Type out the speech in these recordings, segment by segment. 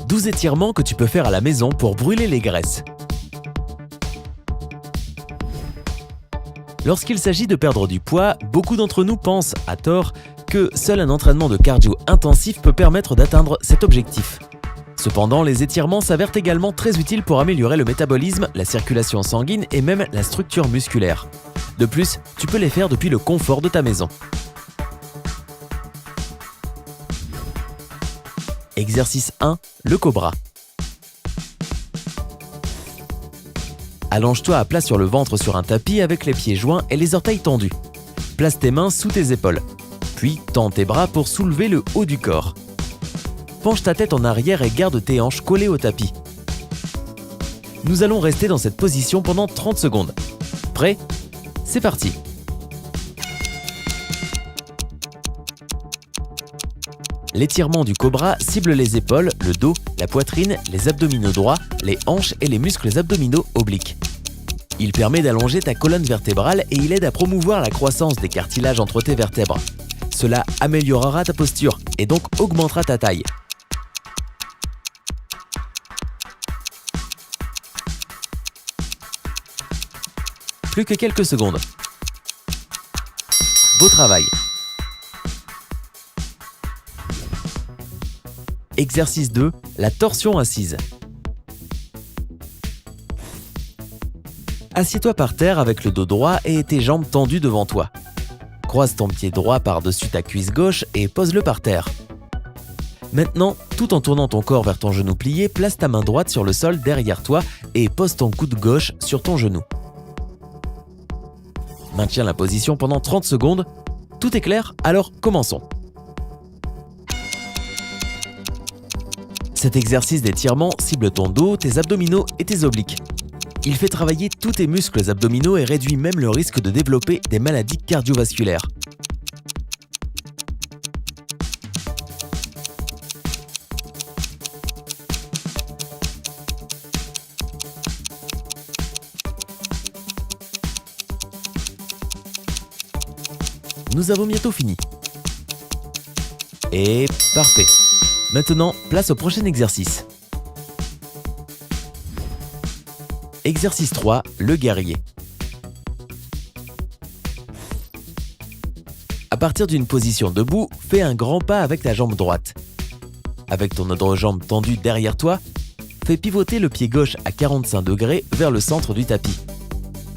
12 étirements que tu peux faire à la maison pour brûler les graisses. Lorsqu'il s'agit de perdre du poids, beaucoup d'entre nous pensent, à tort, que seul un entraînement de cardio intensif peut permettre d'atteindre cet objectif. Cependant, les étirements s'avèrent également très utiles pour améliorer le métabolisme, la circulation sanguine et même la structure musculaire. De plus, tu peux les faire depuis le confort de ta maison. Exercice 1, le cobra. Allonge-toi à plat sur le ventre sur un tapis avec les pieds joints et les orteils tendus. Place tes mains sous tes épaules. Puis tends tes bras pour soulever le haut du corps. Penche ta tête en arrière et garde tes hanches collées au tapis. Nous allons rester dans cette position pendant 30 secondes. Prêt ? C'est parti. L'étirement du cobra cible les épaules, le dos, la poitrine, les abdominaux droits, les hanches et les muscles abdominaux obliques. Il permet d'allonger ta colonne vertébrale et il aide à promouvoir la croissance des cartilages entre tes vertèbres. Cela améliorera ta posture et donc augmentera ta taille. Plus que quelques secondes. Beau travail. Exercice 2, la torsion assise. Assieds-toi par terre avec le dos droit et tes jambes tendues devant toi. Croise ton pied droit par-dessus ta cuisse gauche et pose-le par terre. Maintenant, tout en tournant ton corps vers ton genou plié, place ta main droite sur le sol derrière toi et pose ton coude gauche sur ton genou. Maintiens la position pendant 30 secondes. Tout est clair? Alors commençons. Cet exercice d'étirement cible ton dos, tes abdominaux et tes obliques. Il fait travailler tous tes muscles abdominaux et réduit même le risque de développer des maladies cardiovasculaires. Nous avons bientôt fini. Et parfait. Maintenant, place au prochain exercice. Exercice 3, le guerrier. À partir d'une position debout, fais un grand pas avec ta jambe droite. Avec ton autre jambe tendue derrière toi, fais pivoter le pied gauche à 45 degrés vers le centre du tapis.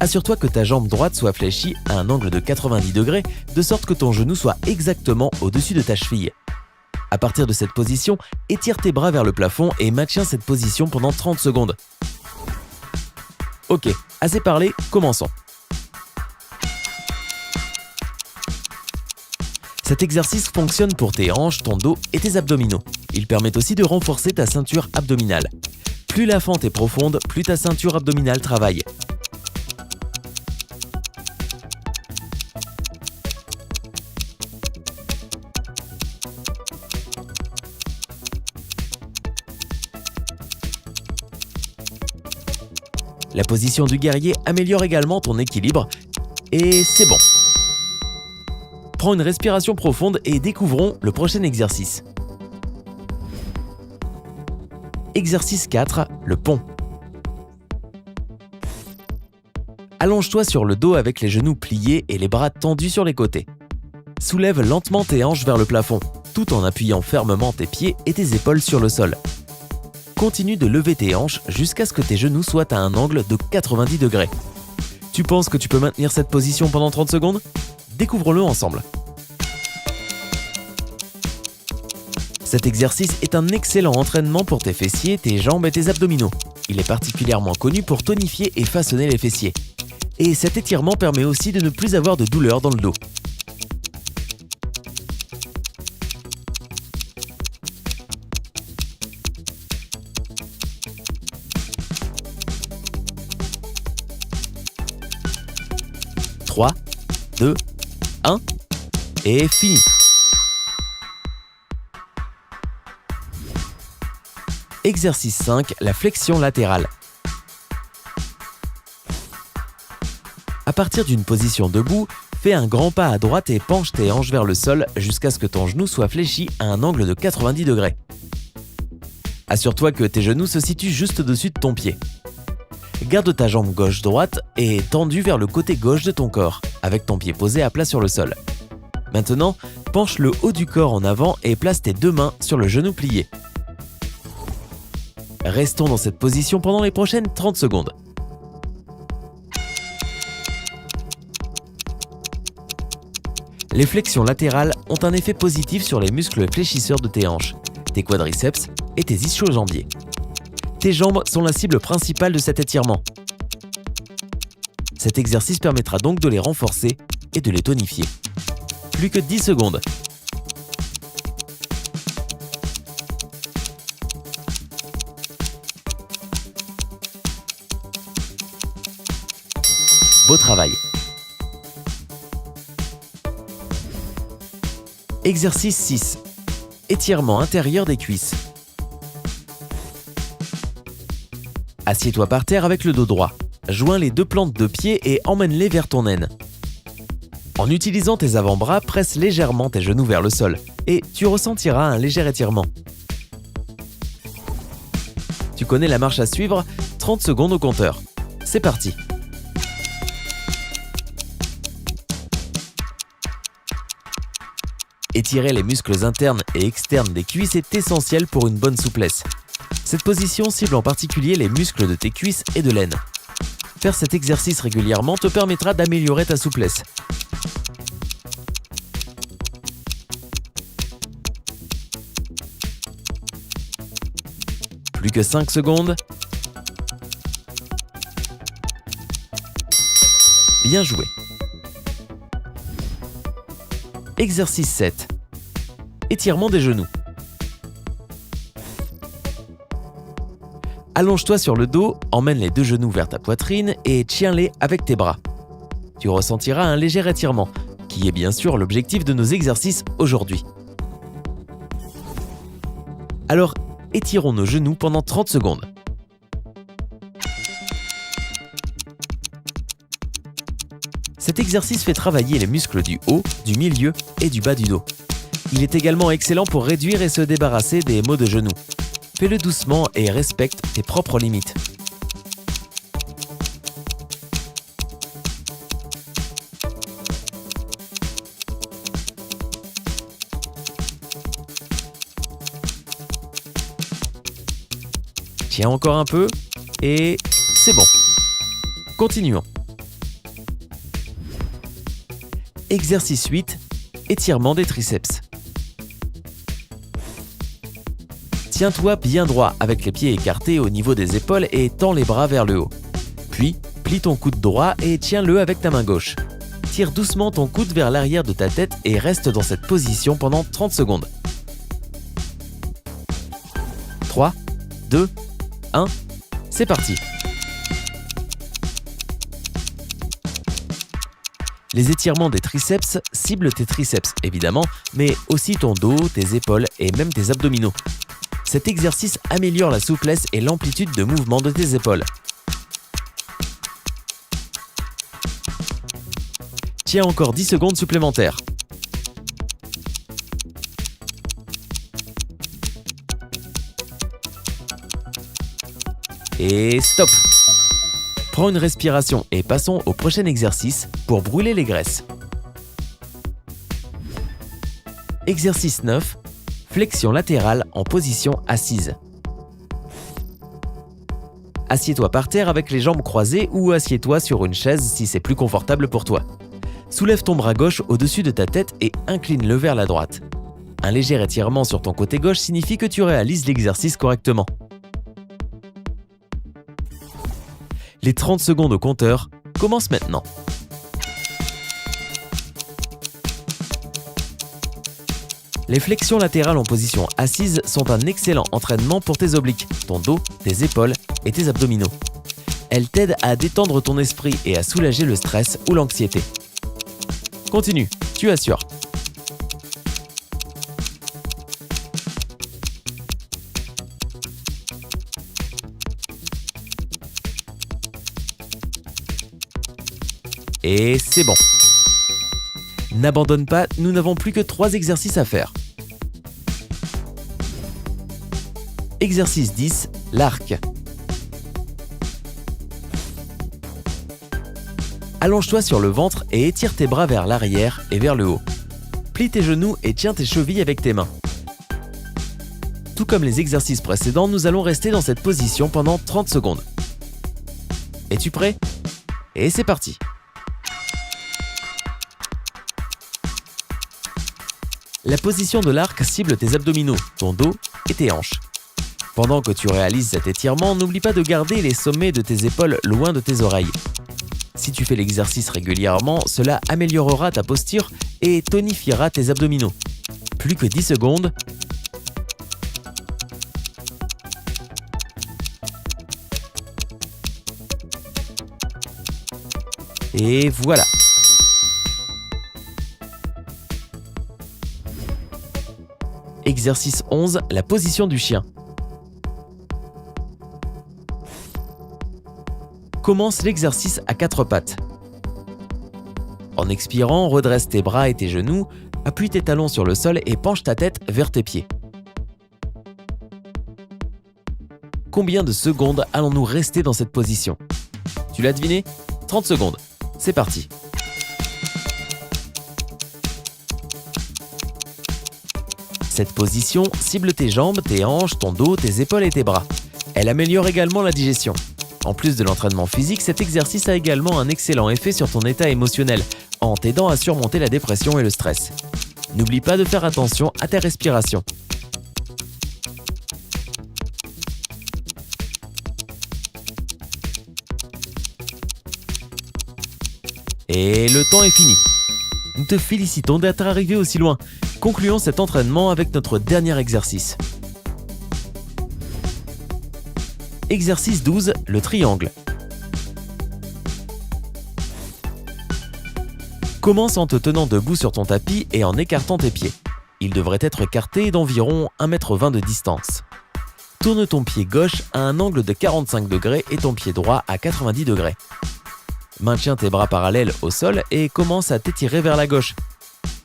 Assure-toi que ta jambe droite soit fléchie à un angle de 90 degrés, de sorte que ton genou soit exactement au-dessus de ta cheville. À partir de cette position, étire tes bras vers le plafond et maintiens cette position pendant 30 secondes. Ok, assez parlé, commençons. Cet exercice fonctionne pour tes hanches, ton dos et tes abdominaux. Il permet aussi de renforcer ta ceinture abdominale. Plus la fente est profonde, plus ta ceinture abdominale travaille. La position du guerrier améliore également ton équilibre et c'est bon. Prends une respiration profonde et découvrons le prochain exercice. Exercice 4, le pont. Allonge-toi sur le dos avec les genoux pliés et les bras tendus sur les côtés. Soulève lentement tes hanches vers le plafond, tout en appuyant fermement tes pieds et tes épaules sur le sol. Continue de lever tes hanches jusqu'à ce que tes genoux soient à un angle de 90 degrés. Tu penses que tu peux maintenir cette position pendant 30 secondes? Découvrons-le ensemble. Cet exercice est un excellent entraînement pour tes fessiers, tes jambes et tes abdominaux. Il est particulièrement connu pour tonifier et façonner les fessiers. Et cet étirement permet aussi de ne plus avoir de douleur dans le dos. « 3, 2, 1 et fini. Exercice 5, la flexion latérale. À partir d'une position debout, fais un grand pas à droite et penche tes hanches vers le sol jusqu'à ce que ton genou soit fléchi à un angle de 90 degrés. Assure-toi que tes genoux se situent juste au-dessus de ton pied. Garde ta jambe gauche-droite et tendue vers le côté gauche de ton corps, avec ton pied posé à plat sur le sol. Maintenant, penche le haut du corps en avant et place tes 2 mains sur le genou plié. Restons dans cette position pendant les prochaines 30 secondes. Les flexions latérales ont un effet positif sur les muscles fléchisseurs de tes hanches, tes quadriceps et tes ischio-jambiers. Tes jambes sont la cible principale de cet étirement. Cet exercice permettra donc de les renforcer et de les tonifier. Plus que 10 secondes. Beau travail. Exercice 6. Étirement intérieur des cuisses. Assieds-toi par terre avec le dos droit. Joins les 2 plantes de pied et emmène-les vers ton aine. En utilisant tes avant-bras, presse légèrement tes genoux vers le sol et tu ressentiras un léger étirement. Tu connais la marche à suivre, 30 secondes au compteur. C'est parti. Étirer les muscles internes et externes des cuisses est essentiel pour une bonne souplesse. Cette position cible en particulier les muscles de tes cuisses et de l'aine. Faire cet exercice régulièrement te permettra d'améliorer ta souplesse. Plus que 5 secondes. Bien joué. Exercice 7. Étirement des genoux. Allonge-toi sur le dos, emmène les 2 genoux vers ta poitrine et tiens-les avec tes bras. Tu ressentiras un léger étirement, qui est bien sûr l'objectif de nos exercices aujourd'hui. Alors, étirons nos genoux pendant 30 secondes. Cet exercice fait travailler les muscles du haut, du milieu et du bas du dos. Il est également excellent pour réduire et se débarrasser des maux de genoux. Fais-le doucement et respecte tes propres limites. Tiens encore un peu et c'est bon. Continuons. Exercice 8. Étirement des triceps. Tiens-toi bien droit avec les pieds écartés au niveau des épaules et tends les bras vers le haut. Puis, plie ton coude droit et tiens-le avec ta main gauche. Tire doucement ton coude vers l'arrière de ta tête et reste dans cette position pendant 30 secondes. 3, 2, 1, c'est parti. Les étirements des triceps ciblent tes triceps, évidemment, mais aussi ton dos, tes épaules et même tes abdominaux. Cet exercice améliore la souplesse et l'amplitude de mouvement de tes épaules. Tiens encore 10 secondes supplémentaires. Et stop! Prends une respiration et passons au prochain exercice pour brûler les graisses. Exercice 9. Flexion latérale en position assise. Assieds-toi par terre avec les jambes croisées ou assieds-toi sur une chaise si c'est plus confortable pour toi. Soulève ton bras gauche au-dessus de ta tête et incline-le vers la droite. Un léger étirement sur ton côté gauche signifie que tu réalises l'exercice correctement. Les 30 secondes au compteur commencent maintenant. Les flexions latérales en position assise sont un excellent entraînement pour tes obliques, ton dos, tes épaules et tes abdominaux. Elles t'aident à détendre ton esprit et à soulager le stress ou l'anxiété. Continue, tu assures. Et c'est bon. N'abandonne pas, nous n'avons plus que 3 exercices à faire. Exercice 10, l'arc. Allonge-toi sur le ventre et étire tes bras vers l'arrière et vers le haut. Plie tes genoux et tiens tes chevilles avec tes mains. Tout comme les exercices précédents, nous allons rester dans cette position pendant 30 secondes. Es-tu prêt? Et c'est parti! La position de l'arc cible tes abdominaux, ton dos et tes hanches. Pendant que tu réalises cet étirement, n'oublie pas de garder les sommets de tes épaules loin de tes oreilles. Si tu fais l'exercice régulièrement, cela améliorera ta posture et tonifiera tes abdominaux. Plus que 10 secondes. Et voilà. Exercice 11, la position du chien. Commence l'exercice à 4 pattes. En expirant, redresse tes bras et tes genoux, appuie tes talons sur le sol et penche ta tête vers tes pieds. Combien de secondes allons-nous rester dans cette position? Tu l'as deviné? 30 secondes. C'est parti. Cette position cible tes jambes, tes hanches, ton dos, tes épaules et tes bras. Elle améliore également la digestion. En plus de l'entraînement physique, cet exercice a également un excellent effet sur ton état émotionnel, en t'aidant à surmonter la dépression et le stress. N'oublie pas de faire attention à ta respiration. Et le temps est fini. Nous te félicitons d'être arrivé aussi loin. Concluons cet entraînement avec notre dernier exercice. Exercice 12, le triangle. Commence en te tenant debout sur ton tapis et en écartant tes pieds. Il devrait être écarté d'environ 1,20 m de distance. Tourne ton pied gauche à un angle de 45 degrés et ton pied droit à 90 degrés. Maintiens tes bras parallèles au sol et commence à t'étirer vers la gauche,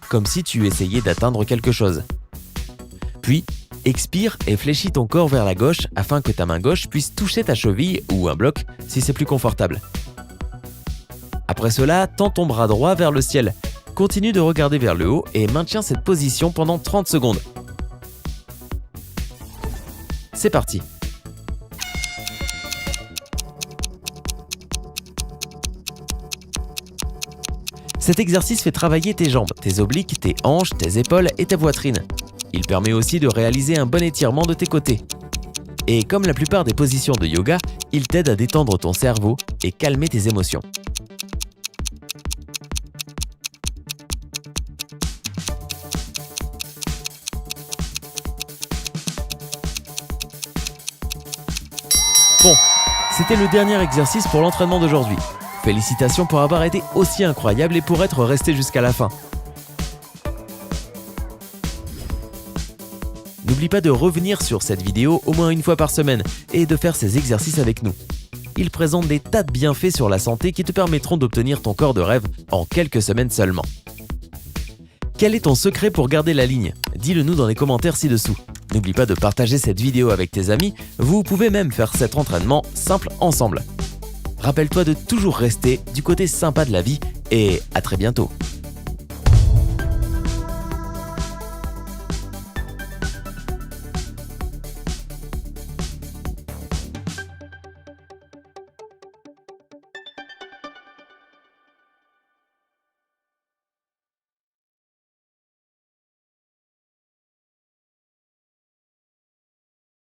comme si tu essayais d'atteindre quelque chose. Puis, expire et fléchis ton corps vers la gauche afin que ta main gauche puisse toucher ta cheville ou un bloc si c'est plus confortable. Après cela, tends ton bras droit vers le ciel. Continue de regarder vers le haut et maintiens cette position pendant 30 secondes. C'est parti. Cet exercice fait travailler tes jambes, tes obliques, tes hanches, tes épaules et ta poitrine. Il permet aussi de réaliser un bon étirement de tes côtés. Et comme la plupart des positions de yoga, il t'aide à détendre ton cerveau et calmer tes émotions. Bon, c'était le dernier exercice pour l'entraînement d'aujourd'hui. Félicitations pour avoir été aussi incroyable et pour être resté jusqu'à la fin. N'oublie pas de revenir sur cette vidéo au moins une fois par semaine et de faire ces exercices avec nous. Ils présentent des tas de bienfaits sur la santé qui te permettront d'obtenir ton corps de rêve en quelques semaines seulement. Quel est ton secret pour garder la ligne? Dis-le nous dans les commentaires ci-dessous. N'oublie pas de partager cette vidéo avec tes amis, vous pouvez même faire cet entraînement simple ensemble. Rappelle-toi de toujours rester du côté sympa de la vie et à très bientôt.